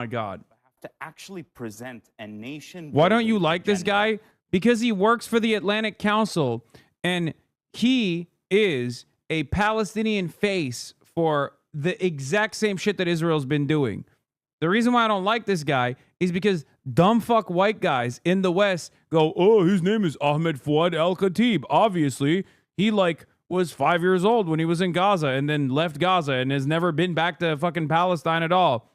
My God. To actually present a nation. Why don't you like this guy? Because he works for the Atlantic Council and he is a Palestinian face for the exact same shit that Israel's been doing. The reason why I don't like this guy is because dumb fuck white guys in the West go, oh, his name is Ahmed Fouad Al-Khatib. Obviously, he was 5 years old when he was in Gaza and then left Gaza and has never been back to fucking Palestine at all.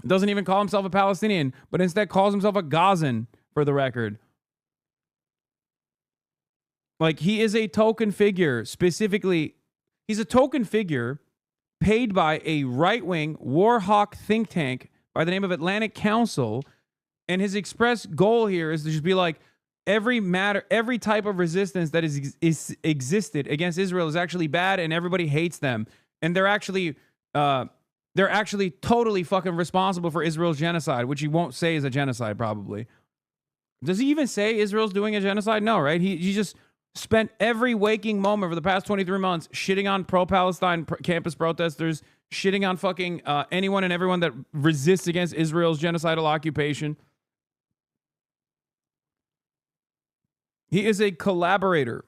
Doesn't even call himself a Palestinian, but instead calls himself a Gazan, for the record. Like, he is a token figure, specifically. He's a token figure paid by a right-wing war hawk think tank by the name of Atlantic Council, and his express goal here is to just be like, every type of resistance that is existed against Israel is actually bad, and everybody hates them, and they're actually totally fucking responsible for Israel's genocide, which he won't say is a genocide, probably. Does he even say Israel's doing a genocide? No, right? He just spent every waking moment for the past 23 months shitting on pro-Palestine campus protesters, shitting on fucking anyone and everyone that resists against Israel's genocidal occupation. He is a collaborator.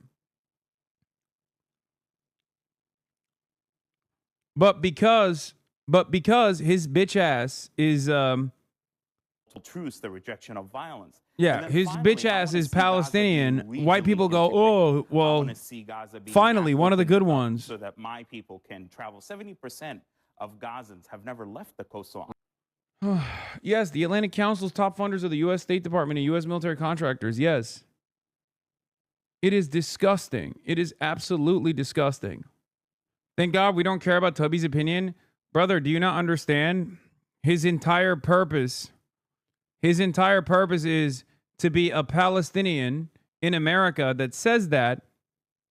But because his bitch ass is truth, the rejection of violence. Yeah, his bitch ass is Palestinian. White people go, oh, well, finally, one of the good ones. So that my people can travel. 70% of Gazans have never left the coastal. Yes, the Atlantic Council's top funders are the U.S. State Department and U.S. military contractors. Yes. It is disgusting. It is absolutely disgusting. Thank God we don't care about Tubby's opinion. Brother, do you not understand? His entire purpose is to be a Palestinian in America that says that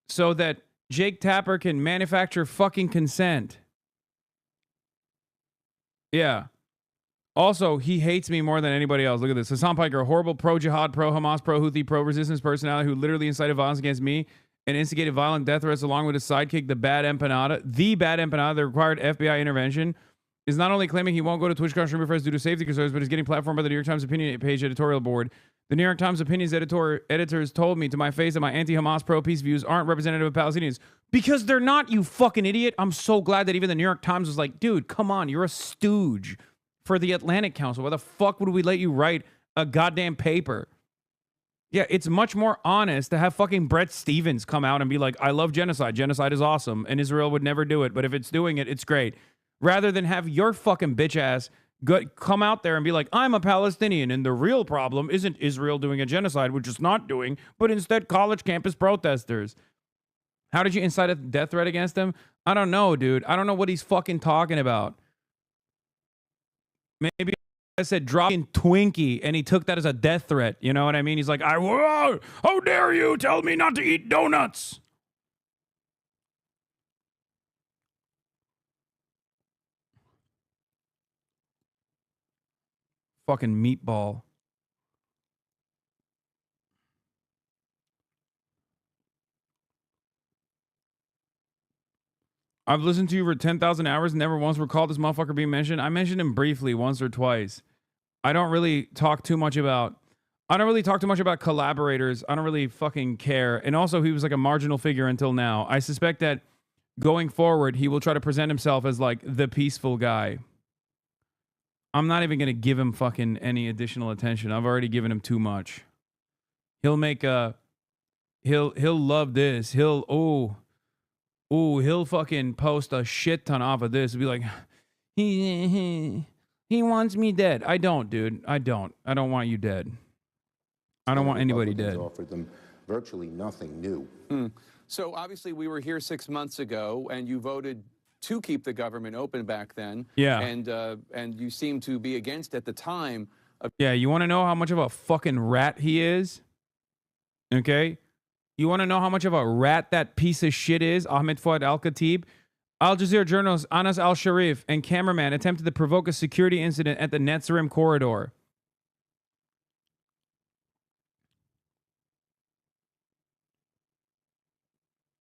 so that Jake Tapper can manufacture fucking consent. Yeah. Also, he hates me more than anybody else. Look at this. Hassan Piker, a horrible pro-jihad, pro-Hamas, pro-Houthi, pro-resistance personality who literally incited violence against me and instigated violent death threats along with his sidekick, the bad empanada, that required FBI intervention, is not only claiming he won't go to TwitchCon streamer first due to safety concerns, but is getting platformed by the New York Times opinion page editorial board. The New York Times opinions editors told me to my face that my anti-Hamas pro-peace views aren't representative of Palestinians. Because they're not, you fucking idiot. I'm so glad that even the New York Times was like, dude, come on, you're a stooge for the Atlantic Council. Why the fuck would we let you write a goddamn paper? Yeah, it's much more honest to have fucking Brett Stevens come out and be like, I love genocide. Genocide is awesome, and Israel would never do it, but if it's doing it, it's great. Rather than have your fucking bitch ass come out there and be like, I'm a Palestinian, and the real problem isn't Israel doing a genocide, which it's not doing, but instead college campus protesters. How did you incite a death threat against him? I don't know, dude. I don't know what he's fucking talking about. Maybe I said dropping Twinkie, and he took that as a death threat. You know what I mean? He's like, how dare you tell me not to eat donuts? Fucking meatball. I've listened to you for 10,000 hours and never once recalled this motherfucker being mentioned. I mentioned him briefly once or twice. I don't really talk too much about collaborators. I don't really fucking care. And also, he was like a marginal figure until now. I suspect that going forward, he will try to present himself as like the peaceful guy. I'm not even going to give him fucking any additional attention. I've already given him too much. He'll make he'll love this. He'll fucking post a shit ton off of this and be like, he wants me dead. I don't, dude. I don't want you dead. I don't want anybody dead. Offered them virtually nothing new. So obviously we were here 6 months ago, and you voted to keep the government open back then. Yeah. And you seemed to be against at the time. Yeah, you want to know how much of a fucking rat he is? Okay? You want to know how much of a rat that piece of shit is, Ahmed Fouad Al-Khatib? Al Jazeera journalist Anas Al-Sharif and cameraman attempted to provoke a security incident at the Netzarim corridor.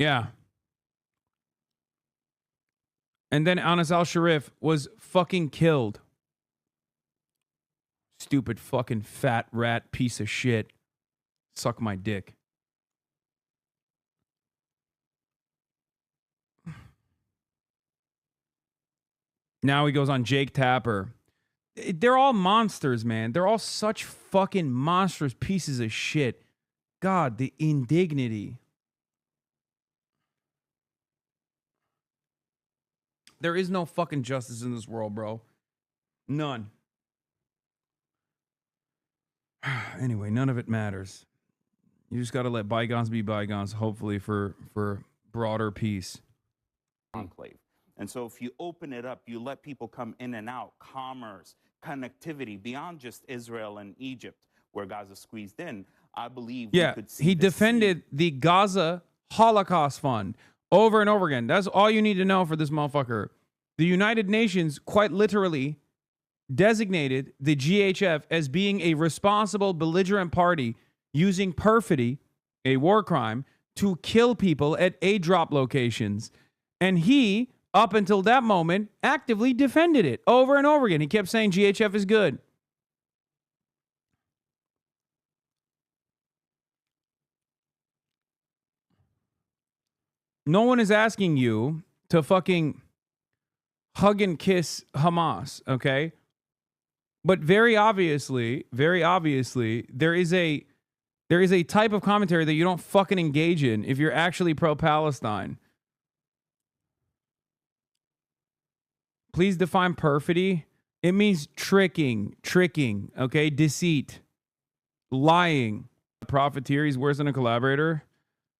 Yeah. And then Anas Al-Sharif was fucking killed. Stupid fucking fat rat piece of shit. Suck my dick. Now he goes on Jake Tapper. They're all monsters, man. They're all such fucking monstrous pieces of shit. God, the indignity. There is no fucking justice in this world, bro. None. Anyway, none of it matters. You just got to let bygones be bygones, hopefully for broader peace. Enclave. And so if you open it up, you let people come in and out, commerce, connectivity, beyond just Israel and Egypt, where Gaza squeezed in, I believe we could see he defended the Gaza Holocaust Fund over and over again. That's all you need to know for this motherfucker. The United Nations quite literally designated the GHF as being a responsible belligerent party using perfidy, a war crime, to kill people at aid drop locations. And he, up until that moment, actively defended it over and over again. He kept saying GHF is good. No one is asking you to fucking hug and kiss Hamas, okay? But very obviously, there is a type of commentary that you don't fucking engage in if you're actually pro-Palestine. Please define perfidy. It means tricking, okay? Deceit, lying. A profiteer, he's worse than a collaborator.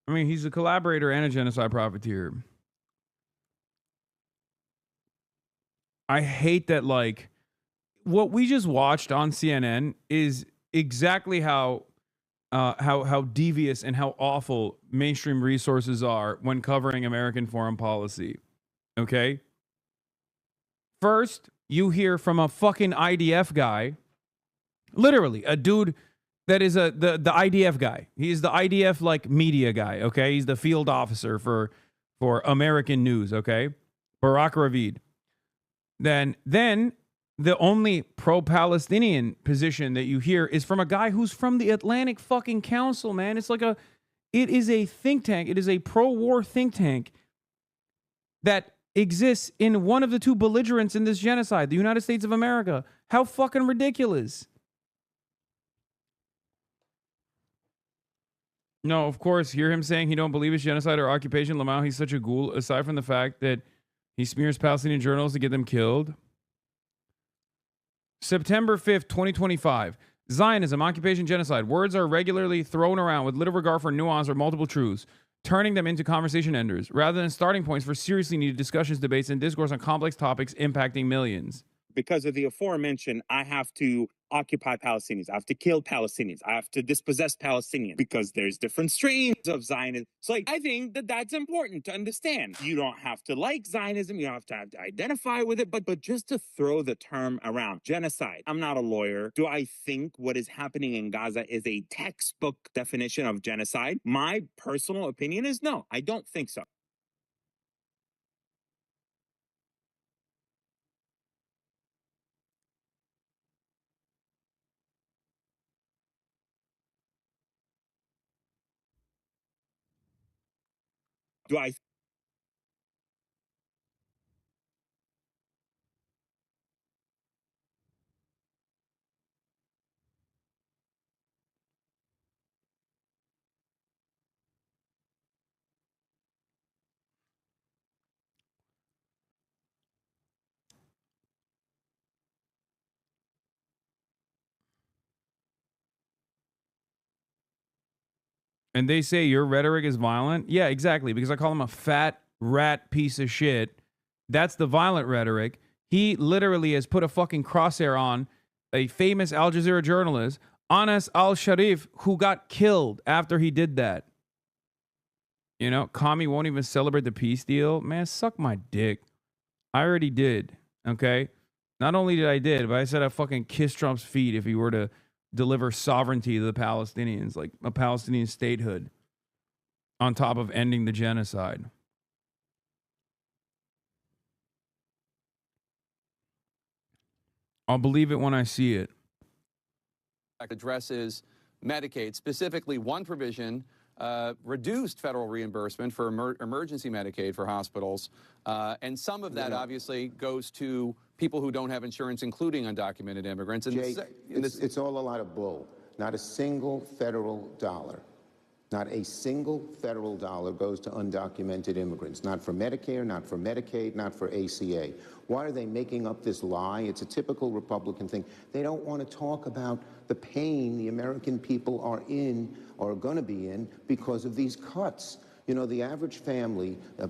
I mean, he's a collaborator and a genocide profiteer. I hate that, like, what we just watched on CNN is exactly how devious and how awful mainstream resources are when covering American foreign policy. Okay? First, you hear from a fucking IDF guy, literally a dude that is the IDF guy. He's the IDF like media guy, okay? He's the field officer for American news, okay? Barak Ravid. Then the only pro-Palestinian position that you hear is from a guy who's from the Atlantic fucking Council, man. It is a think tank. It is a pro-war think tank that exists in one of the two belligerents in this genocide, the United States of America. How fucking ridiculous. No, of course, hear him saying he don't believe it's genocide or occupation. Lamau, he's such a ghoul, aside from the fact that he smears Palestinian journalists to get them killed. September 5th, 2025. Zionism, occupation, genocide. Words are regularly thrown around with little regard for nuance or multiple truths, turning them into conversation enders, rather than starting points for seriously needed discussions, debates, and discourse on complex topics impacting millions. Because of the aforementioned, I have to occupy Palestinians. I have to kill Palestinians. I have to dispossess Palestinians because there's different strains of Zionism. So I think that that's important to understand. You don't have to like Zionism. You don't have to identify with it, but just to throw the term around. Genocide. I'm not a lawyer. Do I think what is happening in Gaza is a textbook definition of genocide? My personal opinion is no, I don't think so. Do I And they say your rhetoric is violent? Yeah, exactly, because I call him a fat rat piece of shit. That's the violent rhetoric. He literally has put a fucking crosshair on a famous Al Jazeera journalist, Anas al-Sharif, who got killed after he did that. You know, Kami won't even celebrate the peace deal. Man, suck my dick. I already did, okay? Not only did I did, but I said I fucking kiss Trump's feet if he were to deliver sovereignty to the Palestinians, like a Palestinian statehood, on top of ending the genocide. I'll believe it when I see it. addresses Medicaid, specifically one provision reduced federal reimbursement for emergency Medicaid for hospitals. And some of that obviously goes to people who don't have insurance, including undocumented immigrants. And Jake, it's all a lot of bull. Not a single federal dollar. Not a single federal dollar goes to undocumented immigrants. Not for Medicare, not for Medicaid, not for ACA. Why are they making up this lie? It's a typical Republican thing. They don't want to talk about the pain the American people are in or are going to be in because of these cuts. You know, the average family, a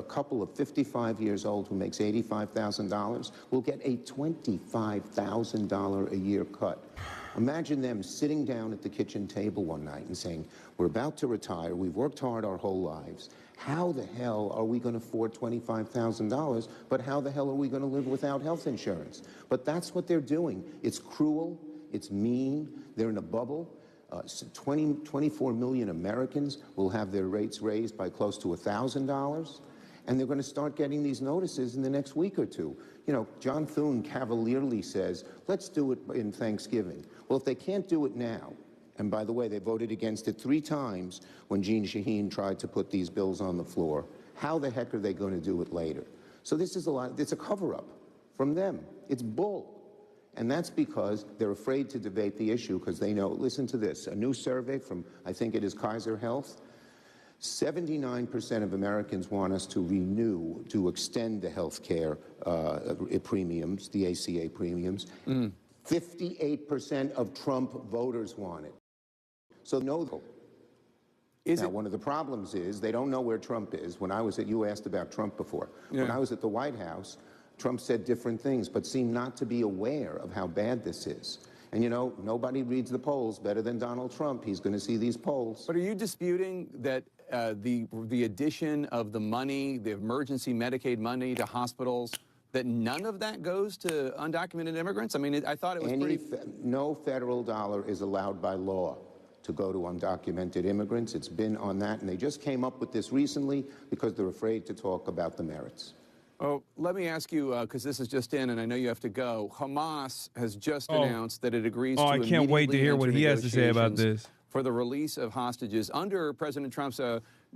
couple of 55 years old who makes $85,000 will get a $25,000 a year cut. Imagine them sitting down at the kitchen table one night and saying, we're about to retire, we've worked hard our whole lives. How the hell are we going to afford $25,000, but how the hell are we going to live without health insurance? But that's what they're doing. It's cruel, it's mean, they're in a bubble. 24 million Americans will have their rates raised by close to $1,000, and they're going to start getting these notices in the next week or two. You know, John Thune cavalierly says, let's do it in Thanksgiving. Well, if they can't do it now, and by the way, they voted against it 3 times when Jeanne Shaheen tried to put these bills on the floor, how the heck are they going to do it later? So this is it's a cover-up from them. It's bull. And that's because they're afraid to debate the issue because they know, listen to this, a new survey from, I think it is Kaiser Health, 79% of Americans want us to renew, to extend the health care premiums, the ACA premiums. 58% of Trump voters want it. So no. Now, one of the problems is they don't know where Trump is. When I was you asked about Trump before. Yeah. When I was at the White House, Trump said different things, but seemed not to be aware of how bad this is. And, you know, nobody reads the polls better than Donald Trump. He's going to see these polls. But are you disputing that the addition of the money, the emergency Medicaid money to hospitals, that none of that goes to undocumented immigrants? I mean, I thought it was no federal dollar is allowed by law to go to undocumented immigrants. It's been on that, and they just came up with this recently because they're afraid to talk about the merits. Oh, let me ask you, because this is just in, and I know you have to go. Hamas has just announced that it agrees to I can't wait to hear what he has to say about this. For the release of hostages under President Trump's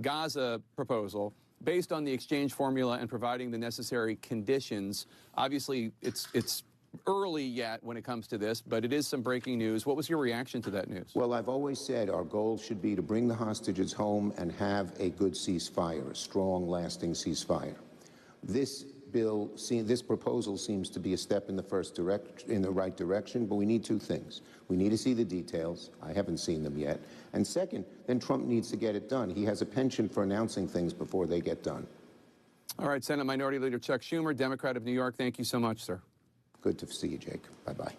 Gaza proposal, based on the exchange formula and providing the necessary conditions. Obviously, it's early yet when it comes to this, but it is some breaking news. What was your reaction to that news? Well, I've always said our goal should be to bring the hostages home and have a good ceasefire, a strong, lasting ceasefire. This proposal seems to be a step in the right direction, but we need 2 things. We need to see the details. I haven't seen them yet. And second, then Trump needs to get it done. He has a penchant for announcing things before they get done. All right, Senate Minority Leader Chuck Schumer, Democrat of New York, thank you so much, sir. Good to see you, Jake. Bye-bye.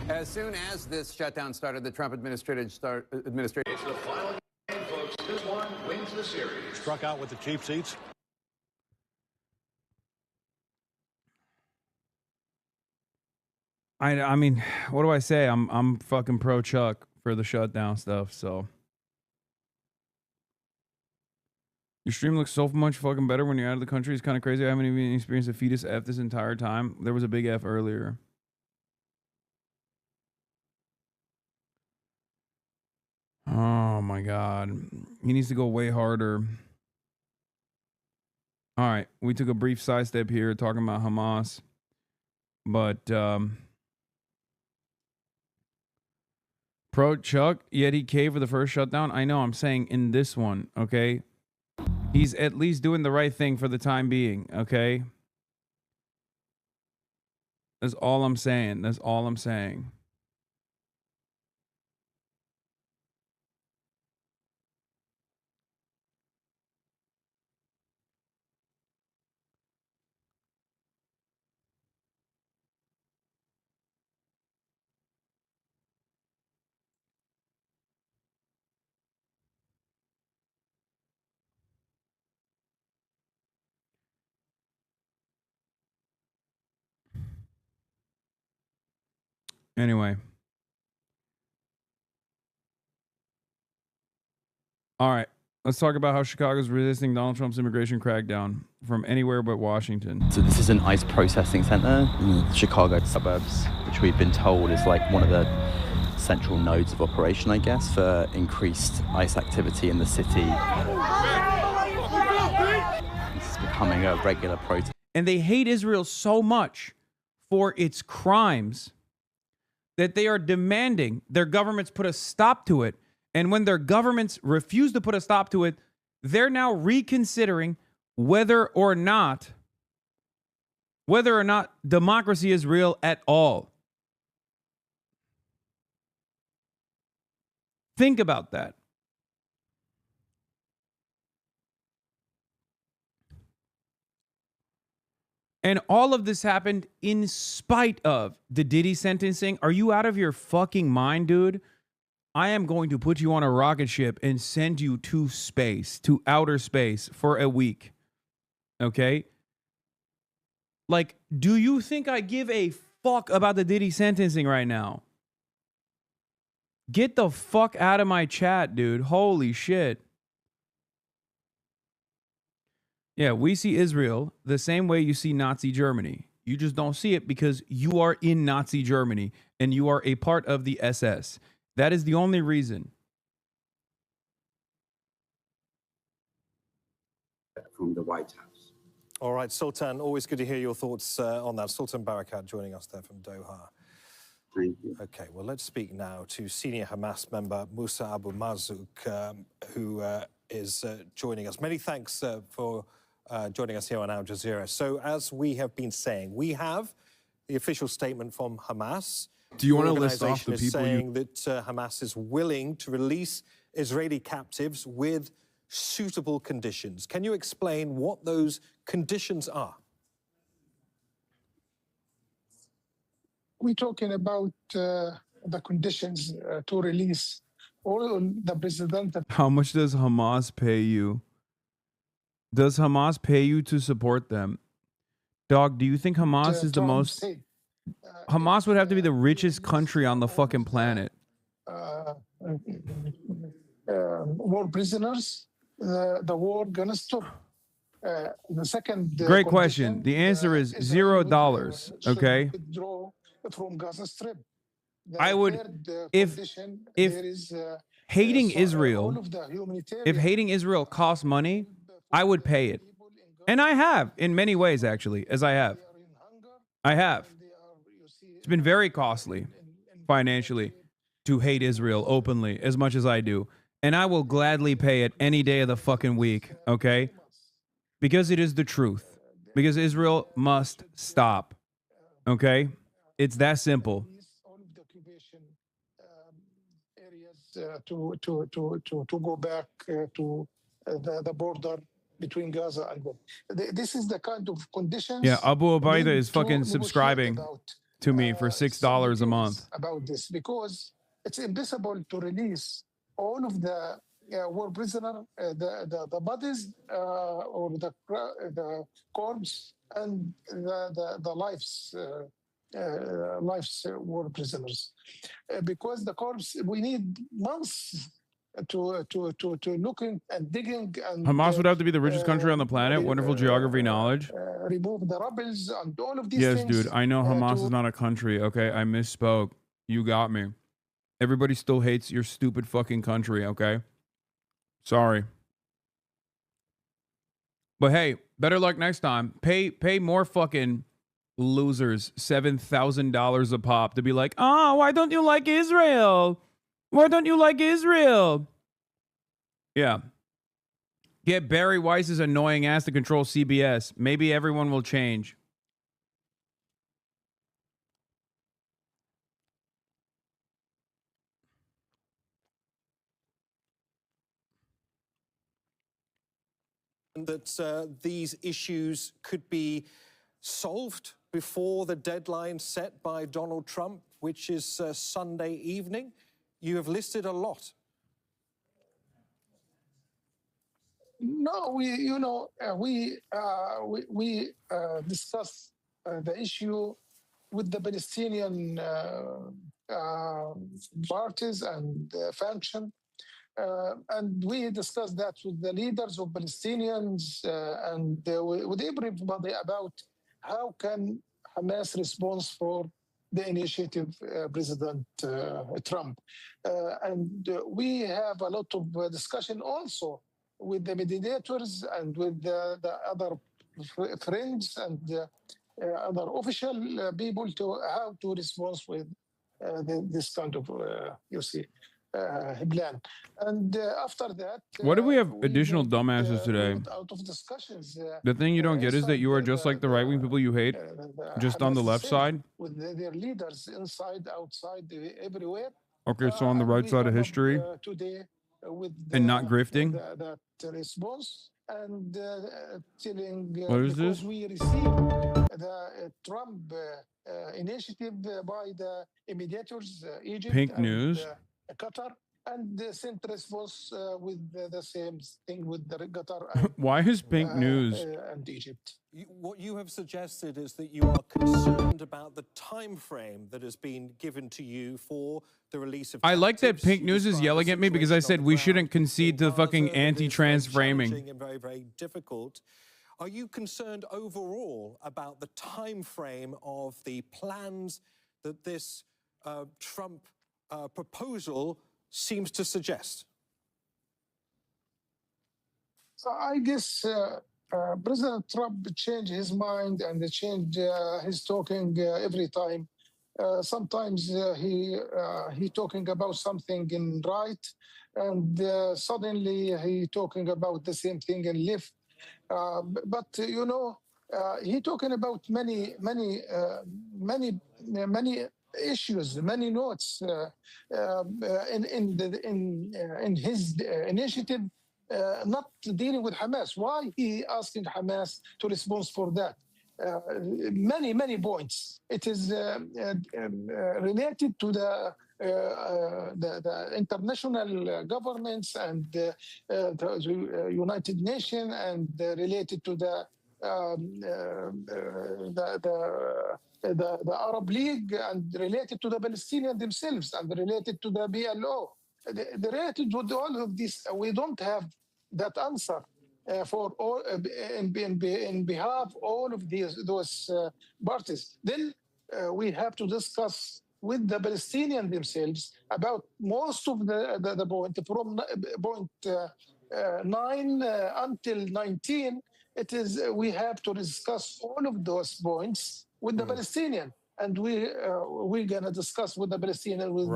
As soon as this shutdown started, the Trump administration It's the final game, folks. This one wins the series. Struck out with the cheap seats. I mean, what do I say? I'm fucking pro Chuck for the shutdown stuff, so. Your stream looks so much fucking better when you're out of the country. It's kind of crazy. I haven't even experienced a fetus F this entire time. There was a big F earlier. Oh my God. He needs to go way harder. All right. We took a brief sidestep here talking about Hamas. But, pro Chuck, yet he caved for the first shutdown. I know, I'm saying in this one, okay? He's at least doing the right thing for the time being, okay? That's all I'm saying. That's all I'm saying. Anyway. All right. Let's talk about how Chicago's resisting Donald Trump's immigration crackdown from anywhere but Washington. So this is an ICE processing center in the Chicago suburbs, which we've been told is like one of the central nodes of operation, I guess, for increased ICE activity in the city. This is becoming a regular protest. And they hate Israel so much for its crimes that they are demanding their governments put a stop to it. And when their governments refuse to put a stop to it, they're now reconsidering whether or not democracy is real at all. Think about that. And all of this happened in spite of the Diddy sentencing. Are you out of your fucking mind, dude? I am going to put you on a rocket ship and send you to space, to outer space for a week. Okay? Like, do you think I give a fuck about the Diddy sentencing right now? Get the fuck out of my chat, dude. Holy shit. Yeah, we see Israel the same way you see Nazi Germany. You just don't see it because you are in Nazi Germany and you are a part of the SS. That is the only reason. From the White House. All right, Sultan, always good to hear your thoughts on that. Sultan Barakat joining us there from Doha. Thank you. Okay, well, let's speak now to senior Hamas member Musa Abu Marzouk, who is joining us. Many thanks for joining us here on Al Jazeera. So, as we have been saying, we have the official statement from Hamas. Do you want to list off the people saying that Hamas is willing to release Israeli captives with suitable conditions? Can you explain what those conditions are? We're talking about the conditions to release all the president. How much does Hamas pay you? Does Hamas pay you to support them? Dog, do you think Hamas is the most... Hamas would have to be the richest country on the fucking planet. War prisoners, the war gonna stop. The second great question. The answer is $0. Okay. Withdraw from Gaza Strip. I would, if hating Israel, if hating Israel costs money, I would pay it, and I have in many ways actually, as I have. It's been very costly financially to hate Israel openly as much as I do. And I will gladly pay it any day of the fucking week, okay? Because it is the truth. Because Israel must stop, okay? It's that simple. All of the occupation areas to go back to the border between Gaza and them. This is the kind of conditions. Yeah, Abu Ubaida is fucking subscribing to me for $6 a month. About this, because it's impossible to release all of the war prisoner, the bodies or the corpse and the lives war prisoners, because the corpse we need months to looking and digging. And Hamas would have to be the richest country on the planet. Wonderful geography knowledge. Remove the rubbles and all of these yes, things. Yes, dude. I know Hamas is not a country. Okay, I misspoke. You got me. Everybody still hates your stupid fucking country. Okay, sorry. But hey, better luck next time. Pay more fucking losers $7,000 a pop to be like, oh, why don't you like Israel? Why don't you like Israel? Yeah. Get Barry Weiss's annoying ass to control CBS. Maybe everyone will change. That these issues could be solved before the deadline set by Donald Trump, which is Sunday evening. You have listed a lot. No, we discuss the issue with the Palestinian parties and function. And we discussed that with the leaders of Palestinians and with everybody about how can Hamas respond for the initiative President Trump. We have a lot of discussion also with the mediators and with the other friends and other official people to how to respond with this kind of, plan. And after that, Why do we have additional dumbasses today? Out of discussions. The thing you don't get is that you are just like the right-wing people you hate, just on the left side. With their leaders inside, outside, everywhere. Okay, so on the right side of history. Today with and not grifting. That response and telling what is because this? we received the Trump initiative by the mediators, Egypt Pink and news. Qatar, and sent response with the same thing with the Qatar. And, why is pink news? And Egypt. What you have suggested is that you are concerned about the time frame that has been given to you for the release of. I like that pink news is yelling at me because I said we shouldn't concede to the fucking anti-trans framing. And very, very difficult. Are you concerned overall about the time frame of the plans that this Trump proposal seems to suggest? So I guess President Trump changed his mind and changed his talking every time. Sometimes he talking about something in right, and suddenly he talking about the same thing in left. But he talking about many issues, many notes in his initiative, not dealing with Hamas. Why he asking Hamas to respond for that? Many points. It is related to the international governments and the United Nations, and related to the Arab League, and related to the Palestinians themselves, and related to the PLO. Related to all of this, we don't have that answer for all in behalf of all of those parties. Then we have to discuss with the Palestinians themselves about most of the point from point 9 until 19. It is we have to discuss all of those points with the Palestinian, and we're gonna discuss with the Palestinian with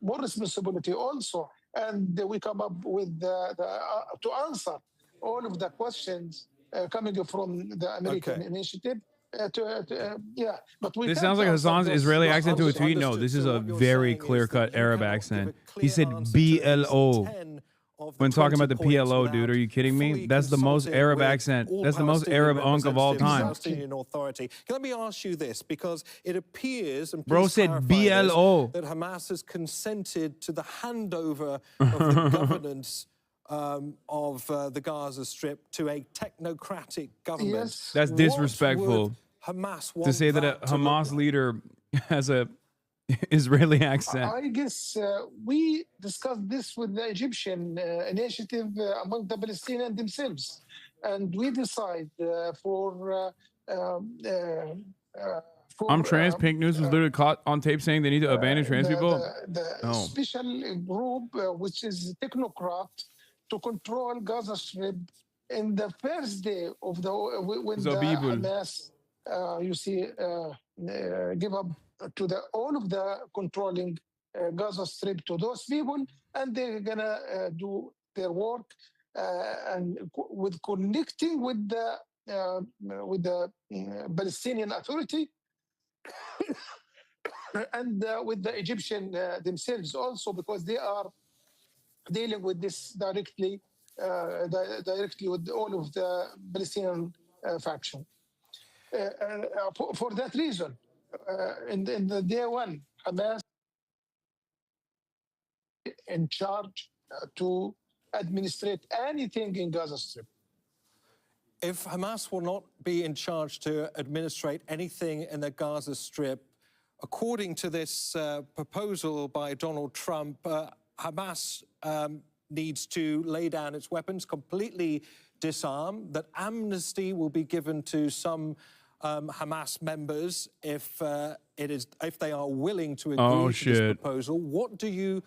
more responsibility also, and we come up with to answer all of the questions coming from the American initiative. But this sounds like Hassan's Israeli accent to a tweet. No, this is a very clear-cut Arab accent. He said BLO. When talking about the PLO, dude, are you kidding me? That's the most Arab accent. That's the most Arab unk of all time. Authority. Let me ask you this, because it appears, and bro said BLO, that Hamas has consented to the handover of the governance of the Gaza Strip to a technocratic government. Yes. That's disrespectful. Hamas to say that a Hamas leader has a Israeli accent. I guess we discussed this with the Egyptian initiative among the Palestinians themselves, and we decide for I'm trans. Pink News was literally caught on tape saying they need to abandon trans people. The special group, which is technocrat, to control Gaza Strip in the first day of the when the Hamas, give up to all of the controlling Gaza Strip to those people, and they're gonna do their work and with connecting with the Palestinian Authority and with the Egyptian themselves also, because they are dealing with this directly with all of the Palestinian faction. For that reason, in the day one, Hamas in charge to administrate anything in Gaza Strip. If Hamas will not be in charge to administrate anything in the Gaza Strip, according to this proposal by Donald Trump, Hamas needs to lay down its weapons, completely disarm, that amnesty will be given to some Hamas members if they are willing to agree to this proposal. What do you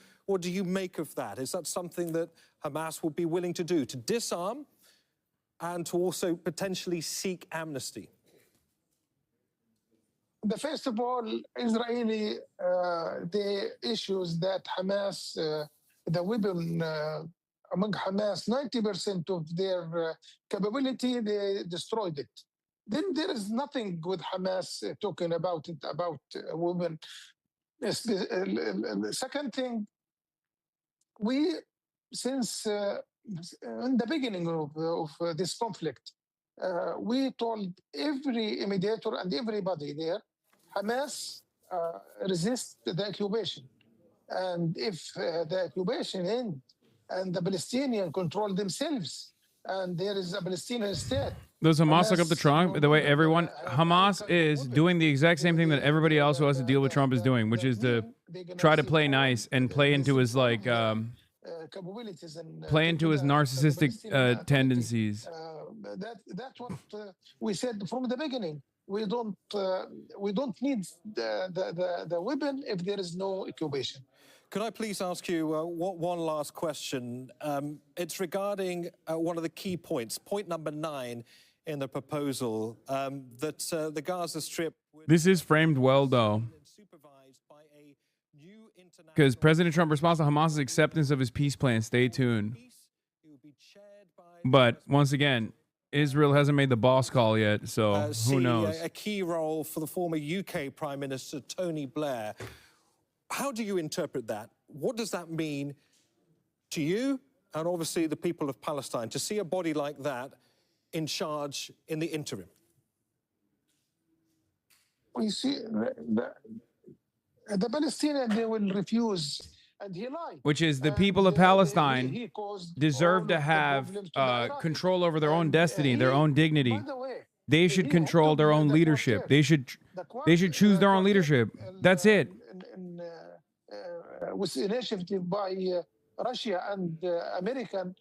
make of that? Is that something that Hamas will be willing to do, to disarm and to also potentially seek amnesty? First of all, Israeli, the issues that Hamas, the weapon among Hamas, 90% of their capability, they destroyed it. Then there is nothing with Hamas talking about it, about women. Second thing, we, since in the beginning of this conflict, we told every mediator and everybody there, Hamas resist the occupation. And if the occupation ends and the Palestinians control themselves and there is a Palestinian state. Does Hamas look up to Trump the way everyone? Hamas is doing the exact same thing that everybody else who has to deal with Trump is doing, which is to try to play nice and play into his like play into his narcissistic tendencies. That's what we said from the beginning. We don't need the weapon if there is no occupation. Could I please ask you one last question? It's regarding one of the key points, point number 9 in the proposal, that the Gaza Strip... This is framed well, though. Because President Trump responds to Hamas's acceptance of his peace plan. Stay tuned. But once again, Israel hasn't made the boss call yet, so who knows? A key role for the former UK Prime Minister Tony Blair. How do you interpret that? What does that mean to you and obviously the people of Palestine to see a body like that in charge in the interim? We see the Palestinians, they will refuse, and he lied. Which is the people of Palestine deserve to have control over their own destiny, their own dignity. They should control their own leadership. They should choose their own leadership. That's it. Was initiative by Russia and American.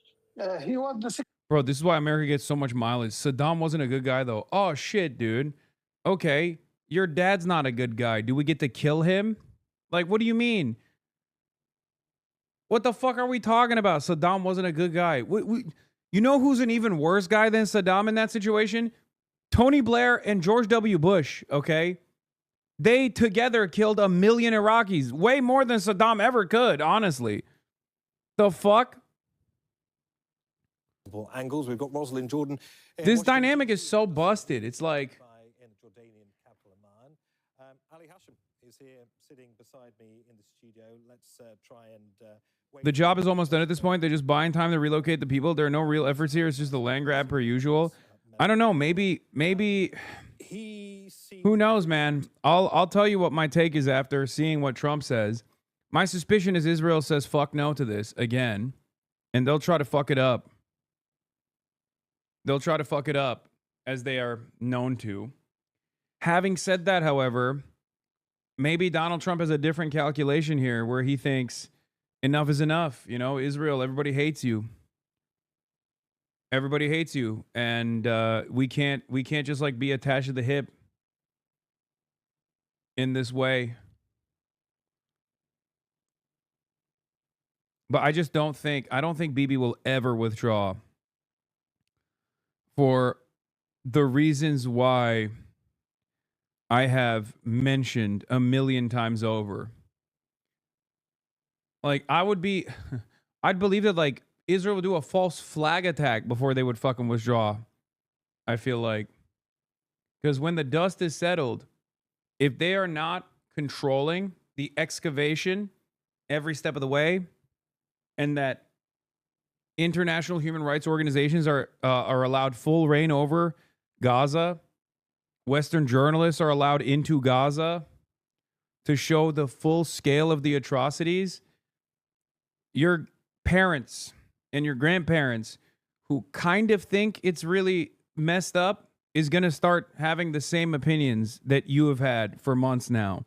He was the... Bro, this is why America gets so much mileage. Saddam wasn't a good guy, though. Oh, shit, dude. Okay, your dad's not a good guy. Do we get to kill him? Like, what do you mean? What the fuck are we talking about? Saddam wasn't a good guy. You know who's an even worse guy than Saddam in that situation? Tony Blair and George W. Bush, okay? They together killed 1 million Iraqis. Way more than Saddam ever could, honestly. The fuck? Angles. We've got Rosalind Jordan. This dynamic is so busted. It's like... In Jordanian capital Amman. Ali Hashim is here sitting beside me in the studio. Let's try and... The job is almost done at this point. They're just buying time to relocate the people. There are no real efforts here. It's just a land grab per usual. I don't know. Maybe... Who knows, man? I'll tell you what my take is after seeing what Trump says. My suspicion is Israel says fuck no to this again, and they'll try to fuck it up. They'll try to fuck it up, as they are known to. Having said that, however, maybe Donald Trump has a different calculation here where he thinks enough is enough. You know, Israel, everybody hates you. Everybody hates you, and we can't just like be attached to the hip in this way. But I don't think Bibi will ever withdraw for the reasons why I have mentioned 1 million times over. Like, I'd believe that like Israel would do a false flag attack before they would fucking withdraw. I feel like. Because when the dust is settled, if they are not controlling the excavation every step of the way, and that international human rights organizations are allowed full reign over Gaza, Western journalists are allowed into Gaza to show the full scale of the atrocities, your parents and your grandparents who kind of think it's really messed up is going to start having the same opinions that you have had for months now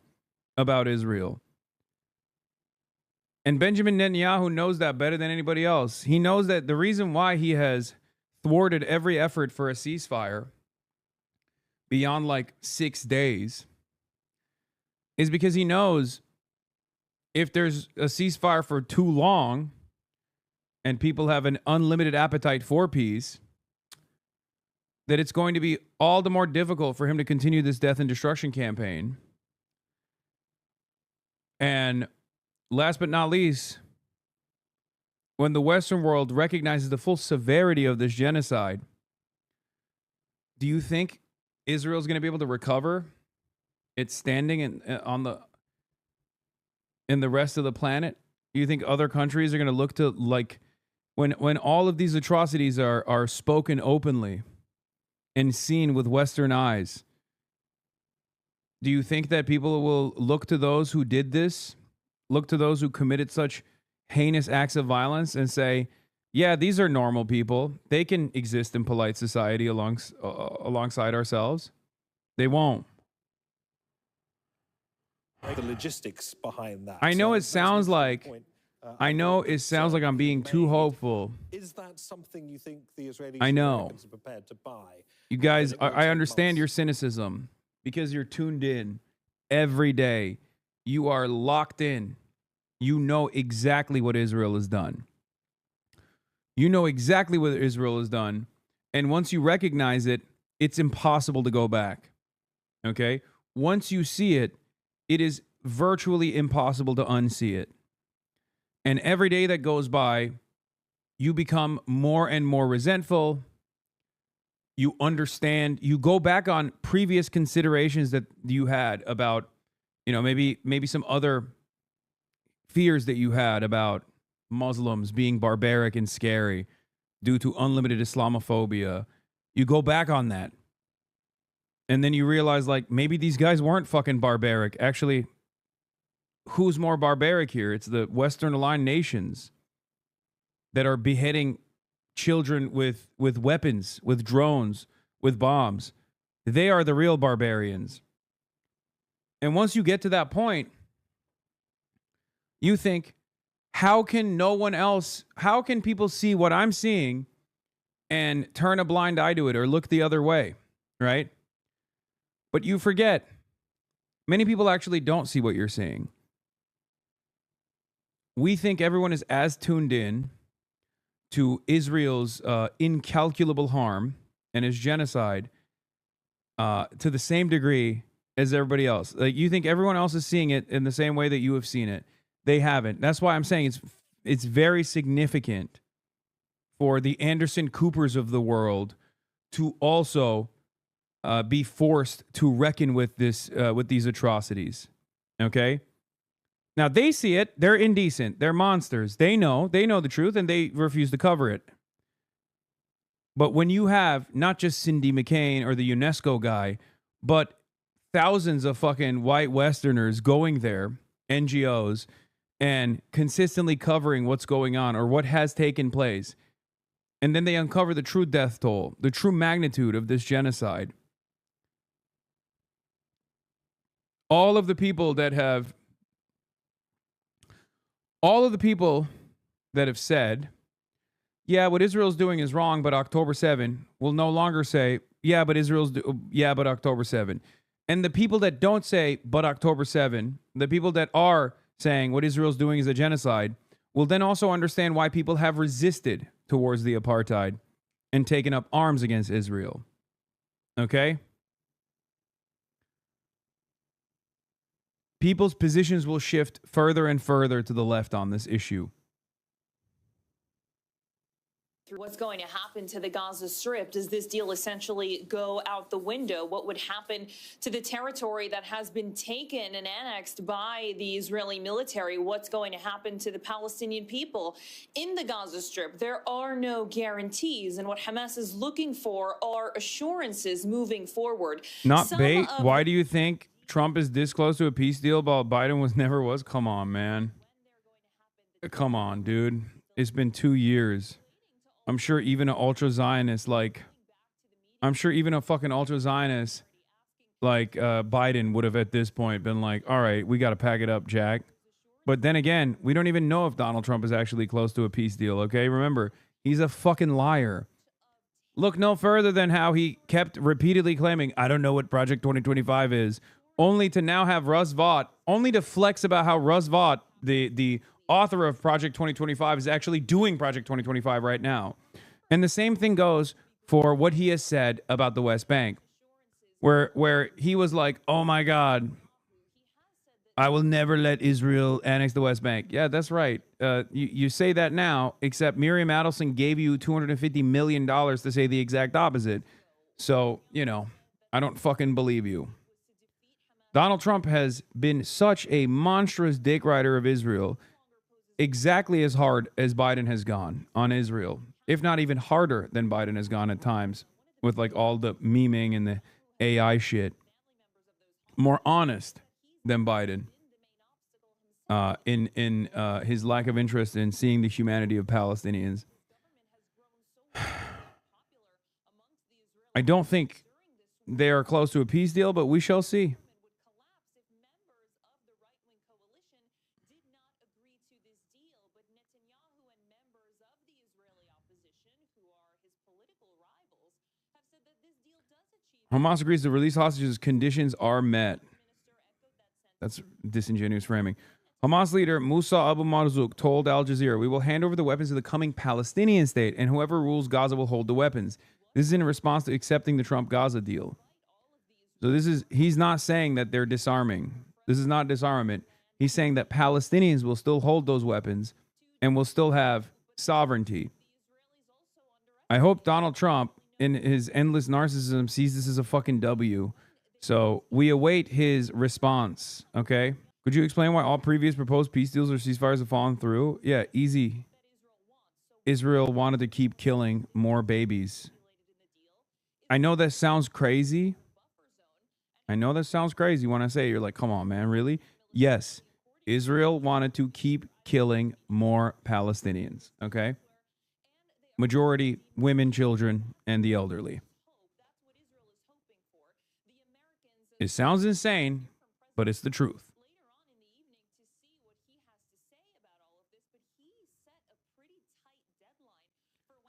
about Israel. And Benjamin Netanyahu knows that better than anybody else. He knows that the reason why he has thwarted every effort for a ceasefire beyond like 6 days is because he knows if there's a ceasefire for too long and people have an unlimited appetite for peace, that it's going to be all the more difficult for him to continue this death and destruction campaign. And last but not least, when the Western world recognizes the full severity of this genocide, do you think Israel's going to be able to recover its standing in the rest of the planet? Do you think other countries are going to look to, like, when all of these atrocities are spoken openly and seen with Western eyes, do you think that people will look to those who did this, look to those who committed such heinous acts of violence and say, yeah, these are normal people. They can exist in polite society alongside ourselves? They won't. The logistics behind that. I know it sounds like I'm being too hopeful. Is that something you think the Israelis I know. and Americans are prepared to buy? You guys, I understand your cynicism because you're tuned in every day. You are locked in. You know exactly what Israel has done. You know exactly what Israel has done. And once you recognize it, it's impossible to go back. Okay? Once you see it, it is virtually impossible to unsee it. And every day that goes by, you become more and more resentful. You understand, you go back on previous considerations that you had about, you know, maybe some other fears that you had about Muslims being barbaric and scary due to unlimited Islamophobia. You go back on that. And then you realize, like, maybe these guys weren't fucking barbaric. Actually, who's more barbaric here? It's the Western aligned nations that are beheading children with weapons, with drones, with bombs. They are the real barbarians. And once you get to that point, you think, how can people see what I'm seeing and turn a blind eye to it or look the other way, right? But you forget, many people actually don't see what you're seeing. We think everyone is as tuned in to Israel's incalculable harm and its genocide to the same degree as everybody else. Like, you think everyone else is seeing it in the same way that you have seen it. They haven't. That's why I'm saying it's very significant for the Anderson Coopers of the world to also be forced to reckon with these atrocities. Okay? Now, they see it. They're indecent. They're monsters. They know the truth, and they refuse to cover it. But when you have not just Cindy McCain or the UNESCO guy, but thousands of fucking white Westerners going there, NGOs, and consistently covering what's going on or what has taken place, and then they uncover the true death toll, the true magnitude of this genocide. All of the people that have said, yeah, what Israel's doing is wrong, but October 7 will no longer say, yeah, but October 7. And the people that don't say, but October 7, the people that are saying what Israel's doing is a genocide, will then also understand why people have resisted towards the apartheid and taken up arms against Israel. Okay? People's positions will shift further and further to the left on this issue. What's going to happen to the Gaza Strip? Does this deal essentially go out the window? What would happen to the territory that has been taken and annexed by the Israeli military? What's going to happen to the Palestinian people in the Gaza Strip? There are no guarantees, and what Hamas is looking for are assurances moving forward. Not bait. Why do you think Trump is this close to a peace deal while Biden never was? Come on, man. Come on, dude. It's been 2 years. I'm sure even an ultra-Zionist like Biden would have at this point been like, all right, we got to pack it up, Jack. But then again, we don't even know if Donald Trump is actually close to a peace deal, okay? Remember, he's a fucking liar. Look no further than how he kept repeatedly claiming, I don't know what Project 2025 is, only to now have Russ Vought, only to flex about how Russ Vought, the author of Project 2025, is actually doing Project 2025 right now. And the same thing goes for what he has said about the West Bank, where he was like, oh my God, I will never let Israel annex the West Bank. Yeah, that's right. You say that now, except Miriam Adelson gave you $250 million to say the exact opposite. So, you know, I don't fucking believe you. Donald Trump has been such a monstrous dick rider of Israel, exactly as hard as Biden has gone on Israel, if not even harder than Biden has gone at times with like all the memeing and the AI shit. More honest than Biden in his lack of interest in seeing the humanity of Palestinians. I don't think they are close to a peace deal, but we shall see. Hamas agrees to release hostages. Conditions are met. That's disingenuous framing. Hamas leader Musa Abu Marzouk told Al Jazeera, we will hand over the weapons to the coming Palestinian state, and whoever rules Gaza will hold the weapons. This is in response to accepting the Trump-Gaza deal. So he's not saying that they're disarming. This is not disarmament. He's saying that Palestinians will still hold those weapons and will still have sovereignty. I hope Donald Trump, in his endless narcissism, sees this as a fucking W. So we await his response, okay? Could you explain why all previous proposed peace deals or ceasefires have fallen through? Yeah, easy. Israel wanted to keep killing more babies. I know that sounds crazy. I know that sounds crazy when I say it. You're like, come on, man, really? Yes, Israel wanted to keep killing more Palestinians, okay? Majority women, children, and the elderly. It sounds insane, but it's the truth.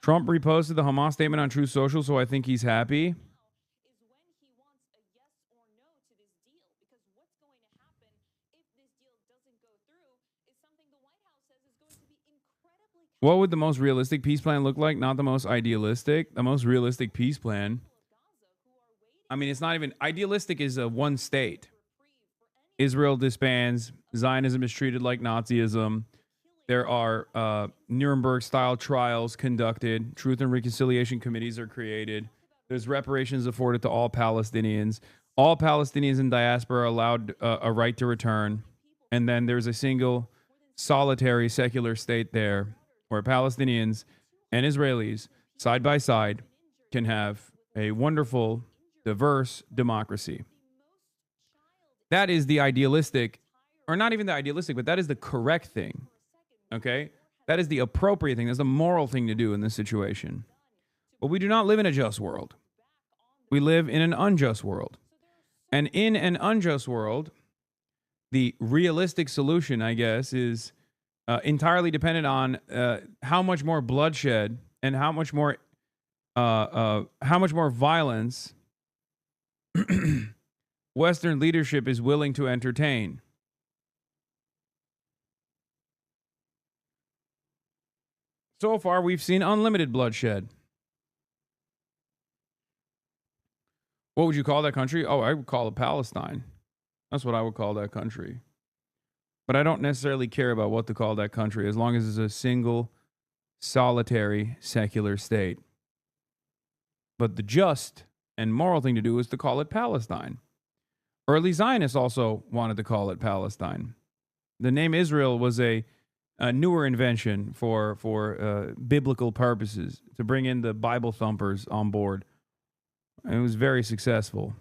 Trump reposted the Hamas statement on Truth Social, so I think he's happy. What would the most realistic peace plan look like? Not the most idealistic. The most realistic peace plan. I mean, it's not even idealistic. Is a one state. Israel disbands. Zionism is treated like Nazism. There are Nuremberg-style trials conducted. Truth and reconciliation committees are created. There's reparations afforded to all Palestinians. All Palestinians in diaspora are allowed a right to return. And then there's a single, solitary, secular state there where Palestinians and Israelis, side by side, can have a wonderful, diverse democracy. That is the idealistic, or not even the idealistic, but that is the correct thing. Okay? That is the appropriate thing. That's the moral thing to do in this situation. But we do not live in a just world. We live in an unjust world. And in an unjust world, the realistic solution, I guess, is entirely dependent on how much more bloodshed and how much more violence Western leadership is willing to entertain. So far, we've seen unlimited bloodshed. What would you call that country? Oh, I would call it Palestine. That's what I would call that country. But I don't necessarily care about what to call that country as long as it's a single, solitary, secular state. But the just and moral thing to do is to call it Palestine. Early Zionists also wanted to call it Palestine. The name Israel was a newer invention for biblical purposes, to bring in the Bible thumpers on board. And it was very successful.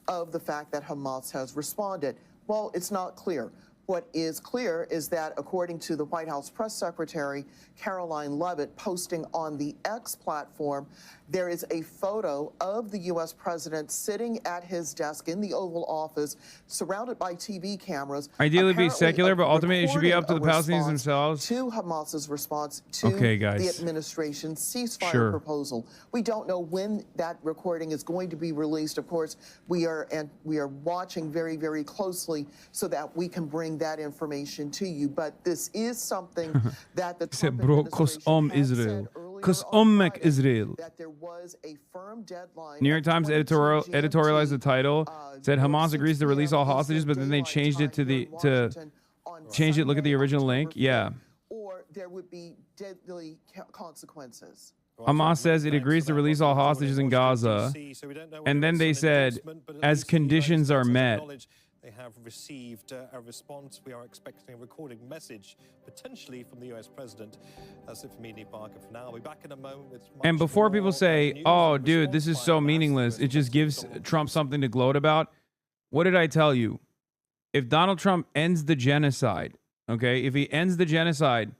Of the fact that Hamas has responded, well, it's not clear. What is clear is that, according to the White House press secretary, Caroline Leavitt, posting on the X platform, there is a photo of the U.S. president sitting at his desk in the Oval Office, surrounded by TV cameras. Ideally be secular, but ultimately it should be up to the Palestinians themselves. To Hamas's response to the administration's ceasefire proposal. We don't know when that recording is going to be released. Of course, we are watching very, very closely so that we can bring that information to you. But this is something that the Trump administration has said Israel. that there was a firm deadline. New York Times editorialized the title, said Hamas agrees to release all hostages, but then they changed it to change it. Look at the original link. Yeah. Or there would be deadly consequences. Hamas says it agrees to release all hostages in Gaza, and then they said, as conditions are met. They have received a response. We are expecting a recorded message, potentially from the U.S. president. That's it for me, Neil Barker. For now, I'll be back in a moment with and before people say, oh, dude, this is so meaningless, it just gives Trump something to gloat about. What did I tell you? If Donald Trump ends the genocide, okay, if he ends the genocide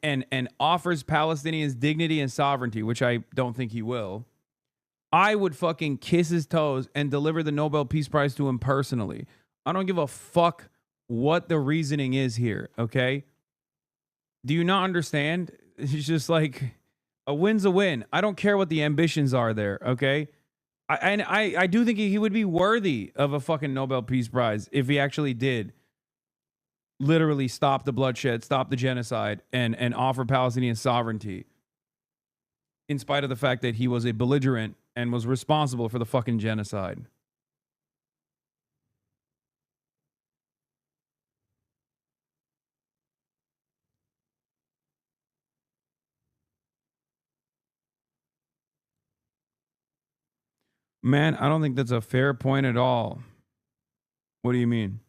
and offers Palestinians dignity and sovereignty, which I don't think he will, I would fucking kiss his toes and deliver the Nobel Peace Prize to him personally. I don't give a fuck what the reasoning is here, okay? Do you not understand? It's just like a win's a win. I don't care what the ambitions are there, okay? I do think he would be worthy of a fucking Nobel Peace Prize if he actually did literally stop the bloodshed, stop the genocide, and offer Palestinian sovereignty, in spite of the fact that he was a belligerent and was responsible for the fucking genocide. Man, I don't think that's a fair point at all. What do you mean?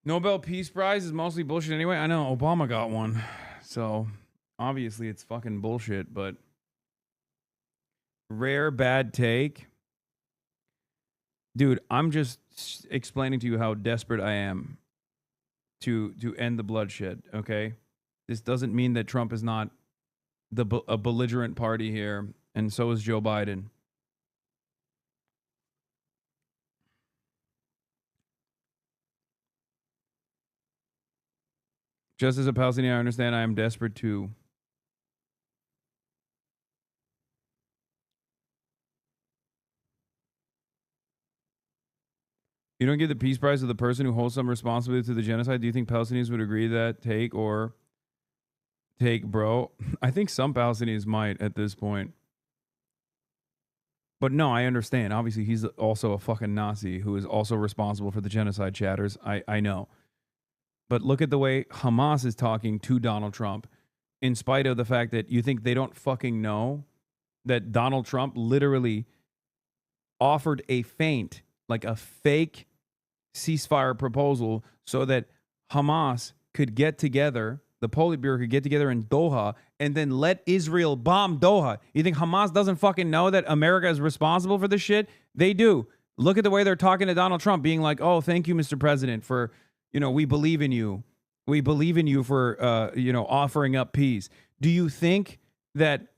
Nobel Peace Prize is mostly bullshit anyway. I know Obama got one. So obviously it's fucking bullshit, but rare bad take. Dude, I'm just explaining to you how desperate I am to end the bloodshed, okay? This doesn't mean that Trump is not a belligerent party here, and so is Joe Biden. Just as a Palestinian, I understand I am desperate too. You don't give the Peace Prize to the person who holds some responsibility to the genocide? Do you think Palestinians would agree to that take, bro? I think some Palestinians might at this point. But no, I understand. Obviously, he's also a fucking Nazi who is also responsible for the genocide, chatters. I know. But look at the way Hamas is talking to Donald Trump, in spite of the fact that you think they don't fucking know that Donald Trump literally offered a feint, like a fake ceasefire proposal, so that Hamas could get together, the Politburo could get together in Doha, and then let Israel bomb Doha. You think Hamas doesn't fucking know that America is responsible for this shit? They do. Look at the way they're talking to Donald Trump, being like, oh, thank you, Mr. President, for, we believe in you. We believe in you for, offering up peace. Do you think that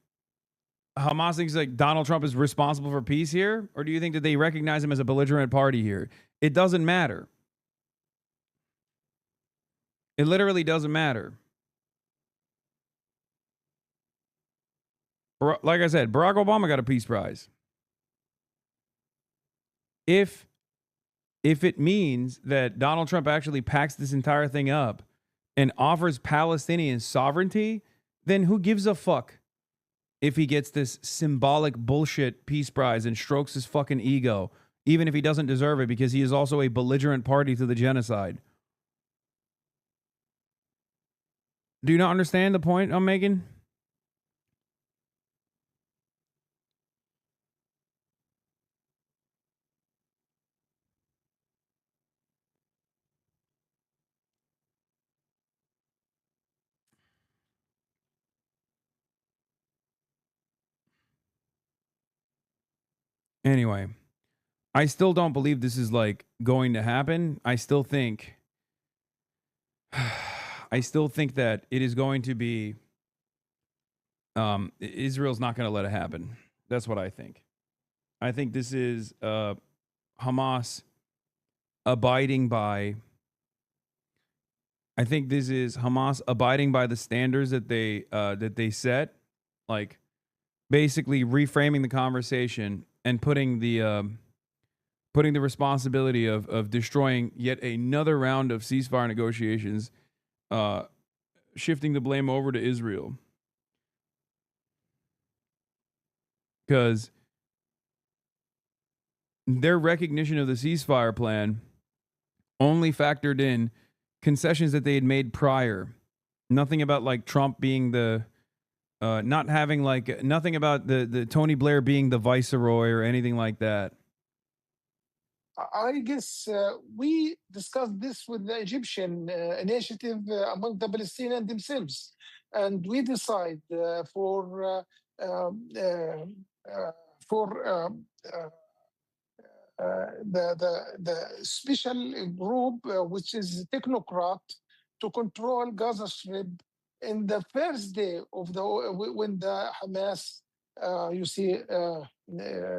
Hamas thinks like Donald Trump is responsible for peace here? Or do you think that they recognize him as a belligerent party here? It doesn't matter. It literally doesn't matter. Like I said, Barack Obama got a Peace Prize. If it means that Donald Trump actually packs this entire thing up and offers Palestinians sovereignty, then who gives a fuck if he gets this symbolic bullshit Peace Prize and strokes his fucking ego, even if he doesn't deserve it, because he is also a belligerent party to the genocide. Do you not understand the point I'm making? Anyway, I still don't believe this is like going to happen. I still think that it is going to be Israel's not going to let it happen. That's what I think. I think this is Hamas abiding by the standards that they set, like basically reframing the conversation and putting the responsibility of destroying yet another round of ceasefire negotiations, shifting the blame over to Israel. Because their recognition of the ceasefire plan only factored in concessions that they had made prior. Nothing about like Trump being the not having like nothing about the Tony Blair being the viceroy or anything like that. I guess we discussed this with the Egyptian initiative among the Palestinians themselves, and we decide for the special group, which is technocrat, to control Gaza Strip in the first day of when the Hamas,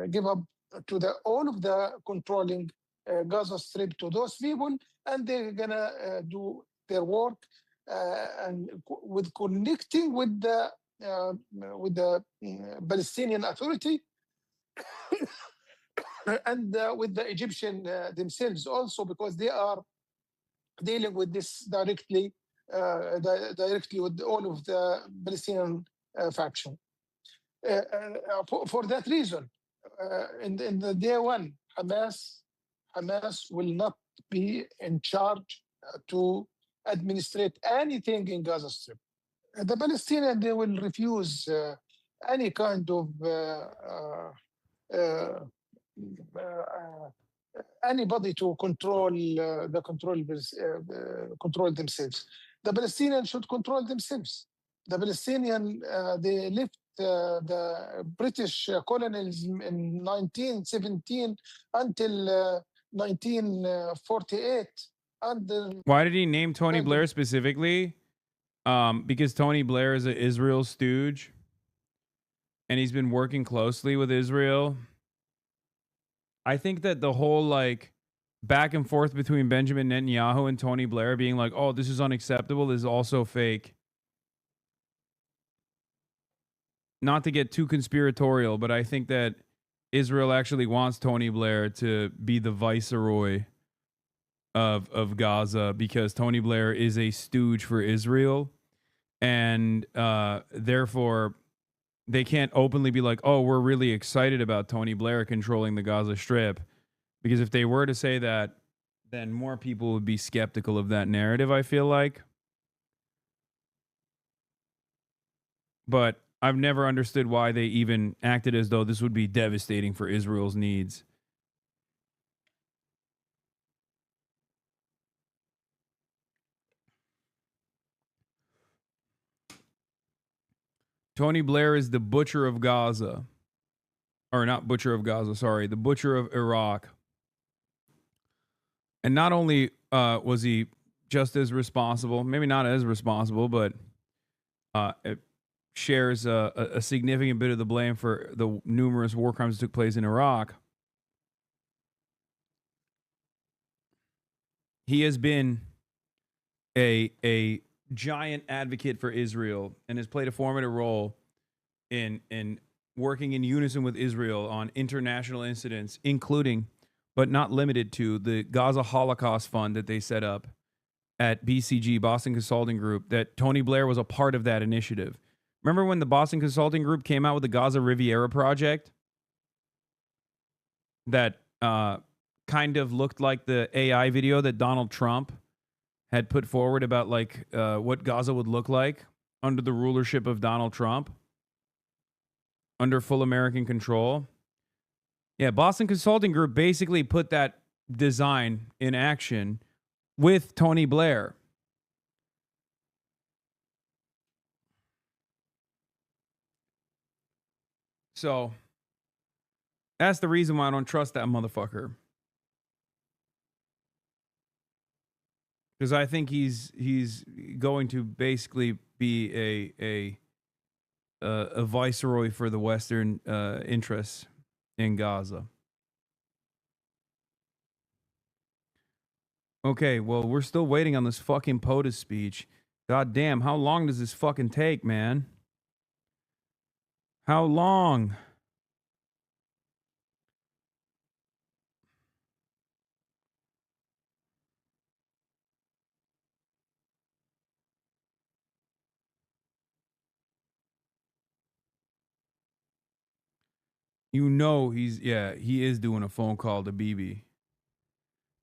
give up to all of the controlling Gaza Strip to those people, and they're gonna do their work and with connecting with the Palestinian Authority and with the Egyptian themselves also, because they are dealing with this directly with all of the Palestinian faction. For that reason, in the day one, Hamas will not be in charge to administrate anything in Gaza Strip. The Palestinians, they will refuse any kind of anybody to control control themselves. The Palestinians should control themselves. The Palestinian they left the British colonialism in 1917 until 1948. Why did he name Tony Blair specifically? Because Tony Blair is an Israel stooge, and he's been working closely with Israel. I think that the whole like back and forth between Benjamin Netanyahu and Tony Blair being like, oh, this is unacceptable, is also fake. Not to get too conspiratorial, but I think that Israel actually wants Tony Blair to be the viceroy of Gaza, because Tony Blair is a stooge for Israel, and therefore they can't openly be like, oh, we're really excited about Tony Blair controlling the Gaza Strip, because if they were to say that, then more people would be skeptical of that narrative, I feel like. But I've never understood why they even acted as though this would be devastating for Israel's needs. Tony Blair is the butcher of Gaza. Or not butcher of Gaza, sorry. The butcher of Iraq. And not only was he just as responsible, maybe not as responsible, but it shares a significant bit of the blame for the numerous war crimes that took place in Iraq. He has been a giant advocate for Israel and has played a formative role in working in unison with Israel on international incidents, including, but not limited to, the Gaza Holocaust Fund that they set up at BCG, Boston Consulting Group, that Tony Blair was a part of that initiative. Remember when the Boston Consulting Group came out with the Gaza Riviera Project? That kind of looked like the AI video that Donald Trump had put forward about like what Gaza would look like under the rulership of Donald Trump, under full American control. Yeah, Boston Consulting Group basically put that design in action with Tony Blair. So That's the reason why I don't trust that motherfucker. Because I think he's going to basically be a viceroy for the Western interests in Gaza. Okay, well, we're still waiting on this fucking POTUS speech. God damn, how long does this fucking take, man? How long? You know he is doing a phone call to Bibi.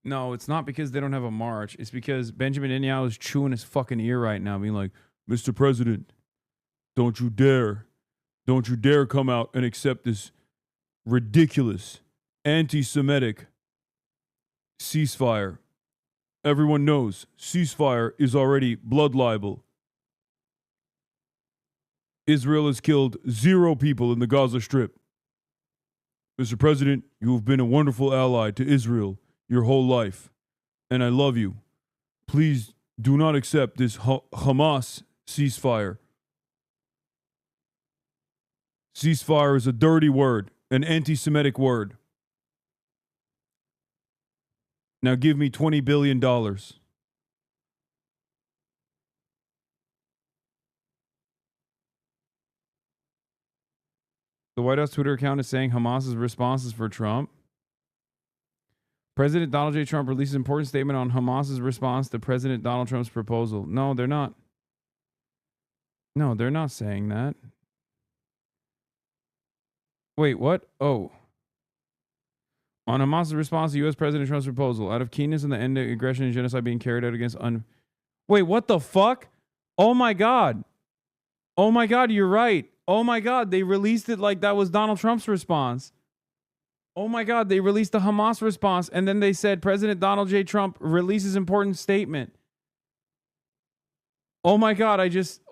No, it's not because they don't have a march. It's because Benjamin Netanyahu is chewing his fucking ear right now, being like, Mr. President, don't you dare come out and accept this ridiculous, anti-Semitic ceasefire. Everyone knows ceasefire is already blood libel. Israel has killed 0 people in the Gaza Strip. Mr. President, you have been a wonderful ally to Israel your whole life, and I love you. Please do not accept this Hamas ceasefire. Ceasefire is a dirty word, an anti-Semitic word. Now give me $20 billion. The White House Twitter account is saying Hamas's response is for Trump. President Donald J. Trump releases an important statement on Hamas's response to President Donald Trump's proposal. No, they're not. No, they're not saying that. Wait, what? Oh. On Hamas's response to U.S. President Trump's proposal, out of keenness in the end of aggression and genocide being carried out against Wait, what the fuck? Oh my God. Oh my God, you're right. Oh my God, they released it like that was Donald Trump's response. Oh my God, they released the Hamas response, and then they said President Donald J. Trump releases important statement. Oh my God,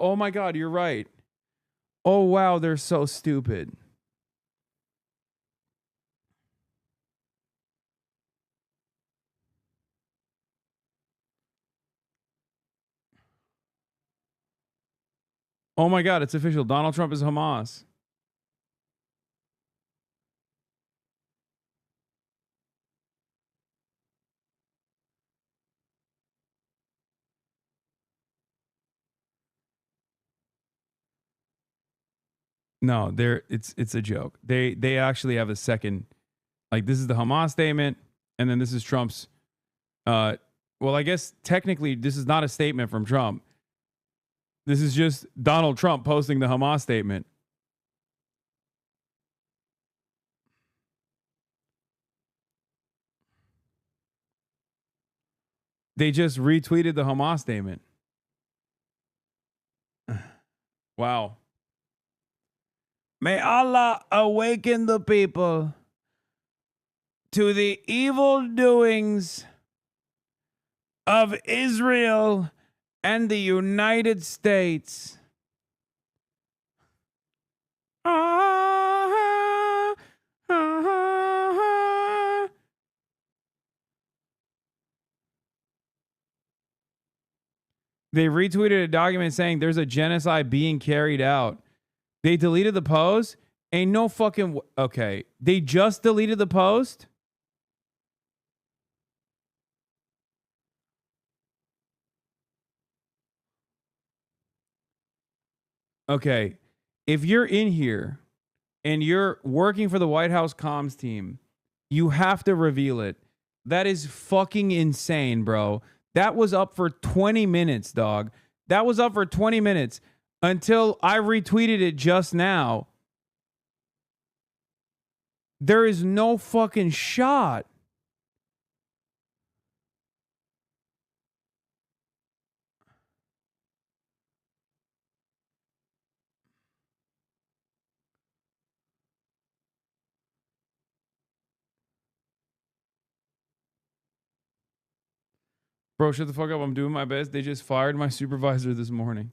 oh my God, you're right. Oh wow, they're so stupid. Oh my God, it's official. Donald Trump is Hamas. No, it's a joke. They actually have a second, like this is the Hamas statement, and then this is Trump's. Well, I guess technically this is not a statement from Trump. This is just Donald Trump posting the Hamas statement. They just retweeted the Hamas statement. Wow. May Allah awaken the people to the evil doings of Israel and the United States. They retweeted a document saying there's a genocide being carried out. They deleted the post? Ain't no fucking... Okay. They just deleted the post? Okay. If you're in here and you're working for the White House comms team, you have to reveal it. That is fucking insane, bro. That was up for 20 minutes, dog. That was up for 20 minutes until I retweeted it just now. There is no fucking shot. Bro, shut the fuck up. I'm doing my best. They just fired my supervisor this morning.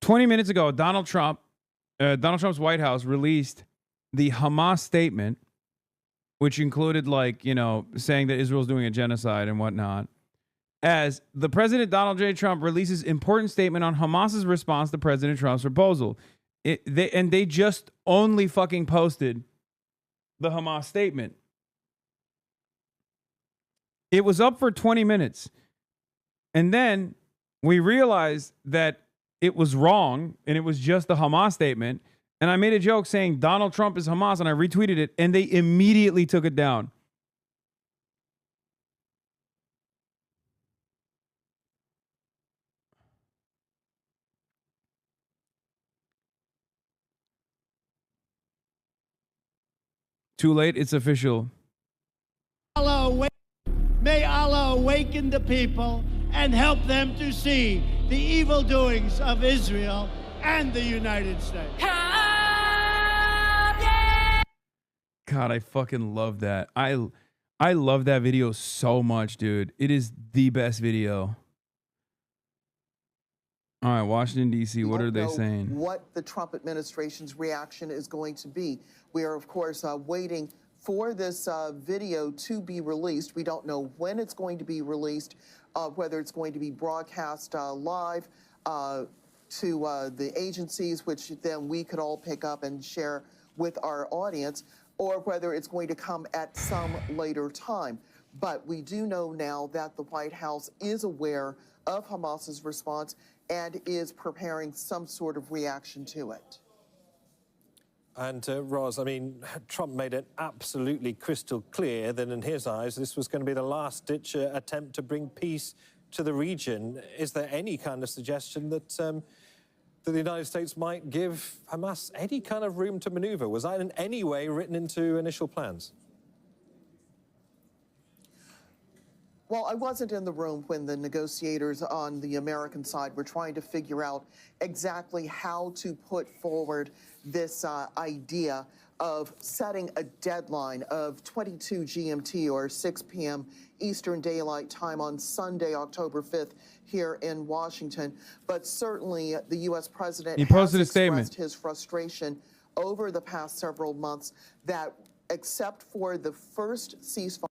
20 minutes ago, Donald Trump's White House released the Hamas statement, which included, like, you know, saying that Israel's doing a genocide and whatnot. As the President Donald J. Trump releases important statement on Hamas's response to President Trump's proposal. They just only fucking posted the Hamas statement. It was up for 20 minutes. And then we realized that it was wrong and it was just the Hamas statement. And I made a joke saying Donald Trump is Hamas, and I retweeted it, and they immediately took it down. Too late, it's official. May Allah awaken the people and help them to see the evil doings of Israel and the United States. God, I fucking love that. I love that video so much, dude. It is the best video. All right, Washington, D.C., what are they saying? What the Trump administration's reaction is going to be. We are, of course, waiting for this video to be released. We don't know when it's going to be released, whether it's going to be broadcast live to the agencies, which then we could all pick up and share with our audience, or whether it's going to come at some later time. But we do know now that the White House is aware of Hamas's response and is preparing some sort of reaction to it. And Roz, I mean, Trump made it absolutely crystal clear that in his eyes, this was going to be the last-ditch attempt to bring peace to the region. Is there any kind of suggestion that the United States might give Hamas any kind of room to maneuver? Was that in any way written into initial plans? Well, I wasn't in the room when the negotiators on the American side were trying to figure out exactly how to put forward this idea of setting a deadline of 22 GMT or 6 p.m. Eastern Daylight Time on Sunday, October 5th, here in Washington. But certainly the U.S. president has expressed his frustration over the past several months that except for the first ceasefire.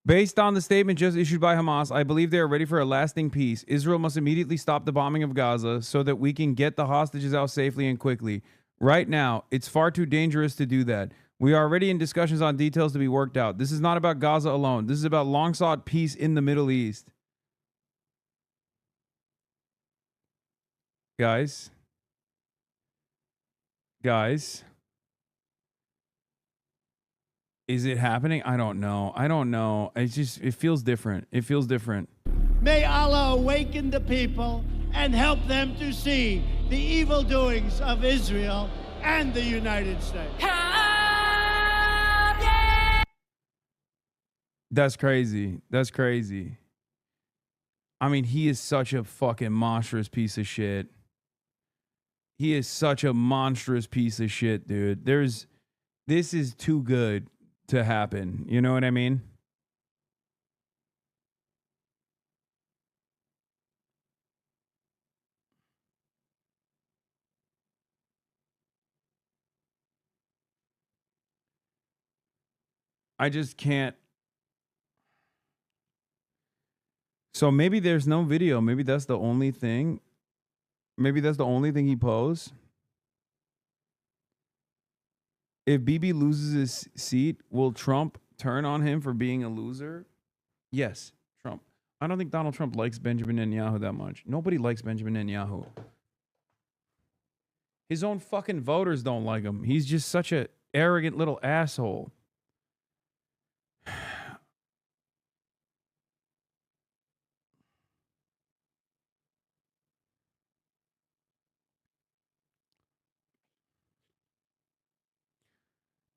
Based on the statement just issued by Hamas, I believe they are ready for a lasting peace. Israel must immediately stop the bombing of Gaza so that we can get the hostages out safely and quickly. Right now, it's far too dangerous to do that. We are already in discussions on details to be worked out. This is not about Gaza alone. This is about long-sought peace in the Middle East. Guys. Is it happening? I don't know. It feels different. It feels different. May Allah awaken the people and help them to see the evil doings of Israel and the United States. That's crazy. I mean, he is such a fucking monstrous piece of shit. He is such a monstrous piece of shit, dude. This is too good to happen. You know what I mean? I just can't. So maybe there's no video. Maybe that's the only thing. Maybe that's the only thing he posed. If Bibi loses his seat, will Trump turn on him for being a loser? Yes, Trump. I don't think Donald Trump likes Benjamin Netanyahu that much. Nobody likes Benjamin Netanyahu. His own fucking voters don't like him. He's just such an arrogant little asshole.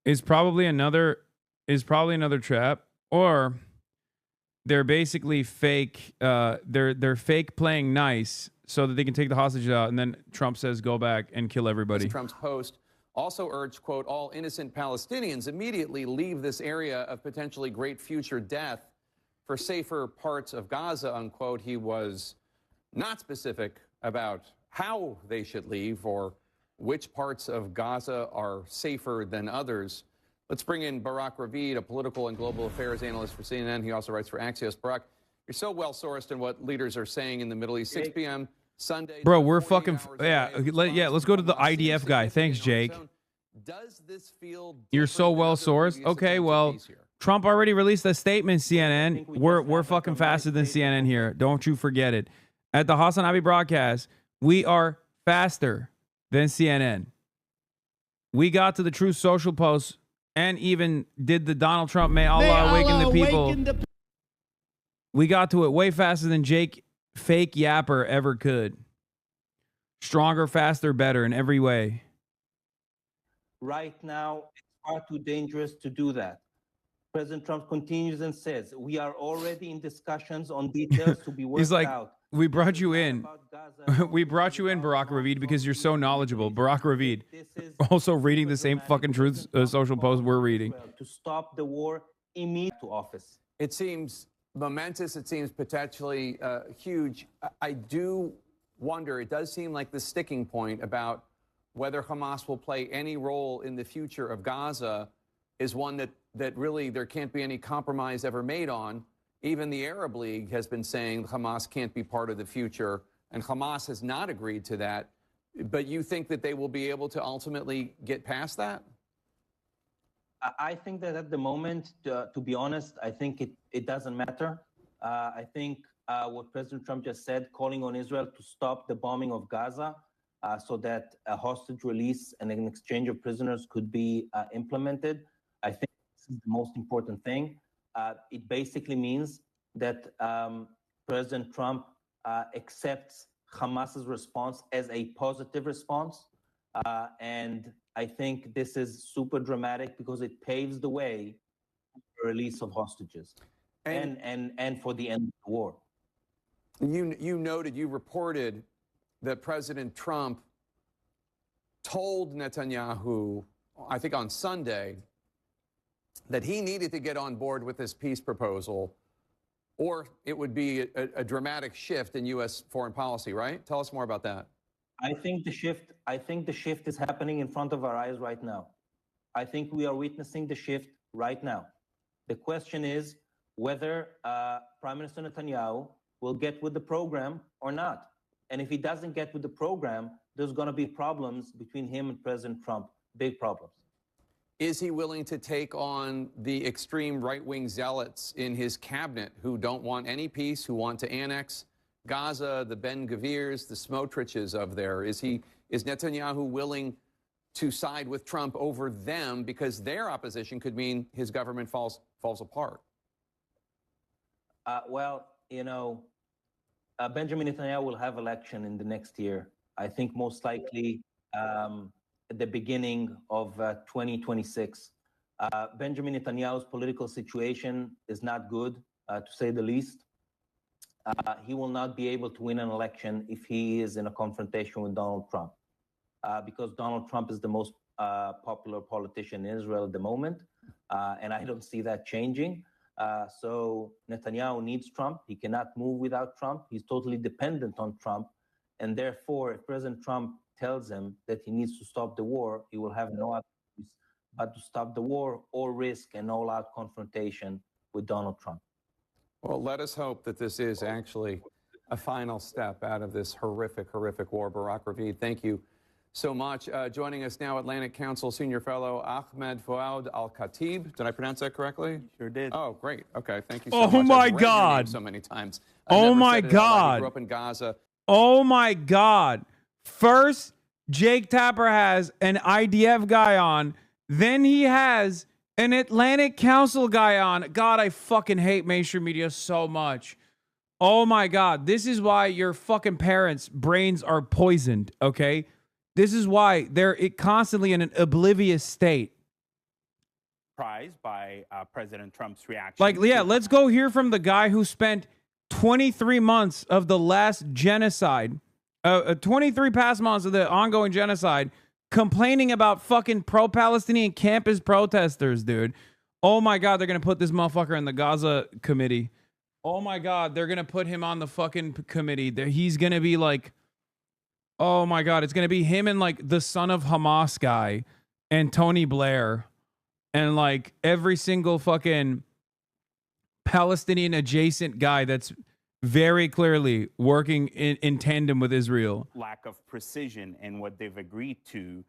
Is probably another trap, or they're basically fake. They're fake playing nice so that they can take the hostages out, and then Trump says go back and kill everybody. Trump's post also urged, quote, all innocent Palestinians immediately leave this area of potentially great future death for safer parts of Gaza, unquote. He was not specific about how they should leave or which parts of Gaza are safer than others. Let's bring in Barak Ravid, a political and global affairs analyst for CNN. He also writes for Axios. Barak, you're so well-sourced in what leaders are saying in the Middle East. 6 p.m. Sunday. Bro, we're fucking, let's go to the IDF guy. Thanks, Jake. Does this feel You're so well-sourced? Okay, well, Trump already released a statement, CNN. We're fucking faster than CNN here. Don't you forget it. At the Hasanabi broadcast, we are faster than CNN. We got to the Truth Social post and even did the Donald Trump May Allah awaken the people. We got to it way faster than Jake fake yapper ever could. Stronger, faster, better in every way. Right now, it's far too dangerous to do that. President Trump continues and says, we are already in discussions on details to be worked He's like, out. we brought you in. We brought you in, Barak Ravid, because you're so knowledgeable. Barak Ravid, also reading the same fucking Truth Social post we're reading. To stop the war immediately to office. It seems momentous. It seems potentially huge. I do wonder, it does seem like the sticking point about whether Hamas will play any role in the future of Gaza is one that really there can't be any compromise ever made on. Even the Arab League has been saying Hamas can't be part of the future, and Hamas has not agreed to that. But you think that they will be able to ultimately get past that? I think that at the moment, to be honest, I think it doesn't matter. I think what President Trump just said, calling on Israel to stop the bombing of Gaza so that a hostage release and an exchange of prisoners could be implemented, I think this is the most important thing. It basically means that President Trump accepts Hamas's response as a positive response. And I think this is super dramatic because it paves the way for the release of hostages and for the end of the war. You reported that President Trump told Netanyahu, I think on Sunday, that he needed to get on board with this peace proposal, or it would be a dramatic shift in U.S. foreign policy, right? Tell us more about that. I think the shift is happening in front of our eyes right now. I think we are witnessing the shift right now. The question is whether Prime Minister Netanyahu will get with the program or not. And if he doesn't get with the program, there's going to be problems between him and President Trump, big problems. Is he willing to take on the extreme right-wing zealots in his cabinet who don't want any peace, who want to annex Gaza, the Ben-Gvirs, the Smotriches of there? Is Netanyahu willing to side with Trump over them because their opposition could mean his government falls apart? Benjamin Netanyahu will have election in the next year. I think most likely at the beginning of 2026. Benjamin Netanyahu's political situation is not good, to say the least. He will not be able to win an election if he is in a confrontation with Donald Trump, because Donald Trump is the most popular politician in Israel at the moment, and I don't see that changing. So Netanyahu needs Trump. He cannot move without Trump. He's totally dependent on Trump. And therefore, if President Trump tells him that he needs to stop the war, he will have no other choice but to stop the war or risk an all-out confrontation with Donald Trump. Well, let us hope that this is actually a final step out of this horrific, horrific war. Barak Ravid, thank you so much. Joining us now, Atlantic Council Senior Fellow Ahmed Fouad Al-Khatib. Did I pronounce that correctly? Sure did. Oh, great. Okay, thank you so much. Oh, my I've read your God. name so many times. Oh, my God. I grew up in Gaza. Oh, my God. First, Jake Tapper has an IDF guy on. Then he has an Atlantic Council guy on. God, I fucking hate mainstream media so much. Oh, my God. This is why your fucking parents' brains are poisoned, okay? This is why they're constantly in an oblivious state. Surprised by President Trump's reaction. Like, yeah, let's go hear from the guy who spent 23 months of the last genocide, 23 past months of the ongoing genocide, complaining about fucking pro-Palestinian campus protesters, dude. Oh, my God, they're going to put this motherfucker in the Gaza committee. Oh, my God, they're going to put him on the fucking committee. He's going to be like... Oh my God. It's going to be him and like the son of Hamas guy and Tony Blair and like every single fucking Palestinian adjacent guy that's very clearly working in tandem with Israel. Lack of precision in what they've agreed to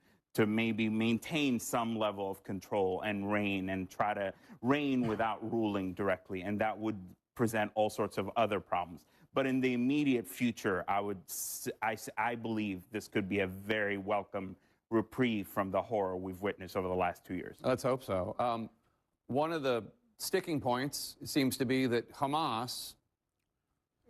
maybe maintain some level of control and reign and try to reign without ruling directly. And that would present all sorts of other problems. But in the immediate future, I believe this could be a very welcome reprieve from the horror we've witnessed over the last 2 years. Let's hope so. One of the sticking points seems to be that Hamas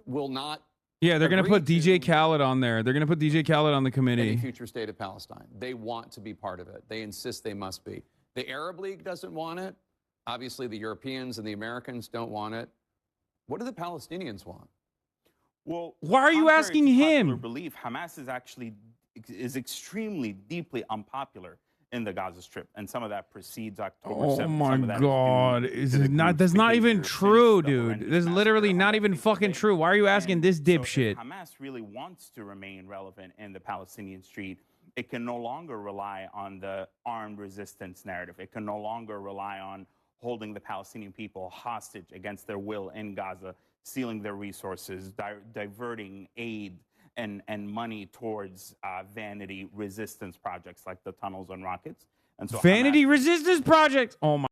will not. Yeah, they're going to put DJ Khaled on there. They're going to put DJ Khaled on the committee. Any future state of Palestine. They want to be part of it. They insist they must be. The Arab League doesn't want it. Obviously, the Europeans and the Americans don't want it. What do the Palestinians want? Well, why are you asking him? Belief, Hamas is extremely deeply unpopular in the Gaza Strip, and some of that precedes October 7th. Oh my God. That's not even true, dude. This is literally not even fucking true. Why are you asking this dipshit? So if Hamas really wants to remain relevant in the Palestinian street, it can no longer rely on the armed resistance narrative. It can no longer rely on holding the Palestinian people hostage against their will in Gaza, stealing their resources, diverting aid and money towards vanity resistance projects like the tunnels and rockets. And so vanity resistance projects. Oh my